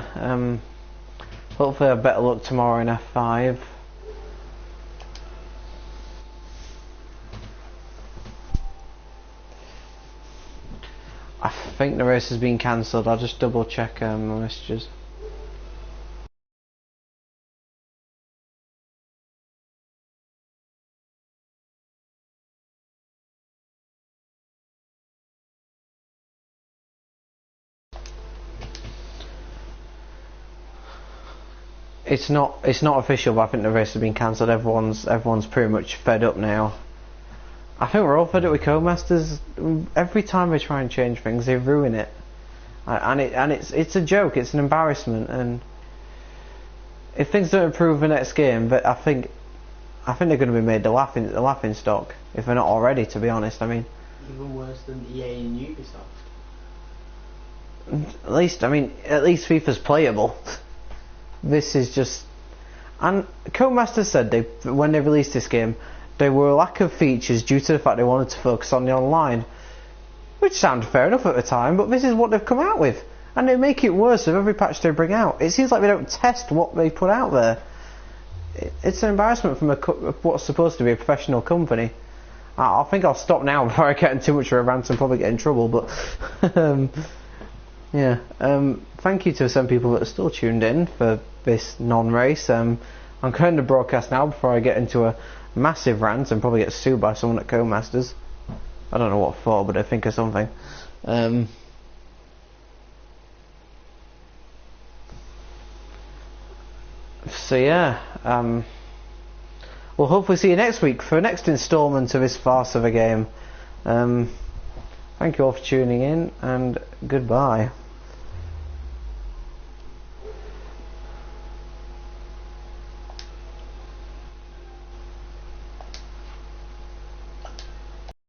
Hopefully I have better luck tomorrow in F5. I think the race has been cancelled. I'll just double check my messages. It's not official, but I think the race has been cancelled. Everyone's pretty much fed up now. I think we're all fed up with Codemasters. Every time they try and change things, they ruin it, and it's a joke. It's an embarrassment. And if things don't improve the next game, but I think they're going to be made the laughing stock if they're not already. To be honest, I mean, even worse than EA and Ubisoft. At least FIFA's playable. This is just... And Codemasters said when they released this game, there were a lack of features due to the fact they wanted to focus on the online, which sounded fair enough at the time, but this is what they've come out with, and they make it worse with every patch they bring out. It seems like they don't test what they put out there. It's an embarrassment from what's supposed to be a professional company. I think I'll stop now before I get into too much of a rant and probably get in trouble, but yeah, thank you to some people that are still tuned in for this non-race. I'm going to broadcast now before I get into a massive rant and probably get sued by someone at Codemasters. I don't know what for, but I think of something. So yeah, we'll hopefully see you next week for the next instalment of this farce of a game. Thank you all for tuning in, and goodbye.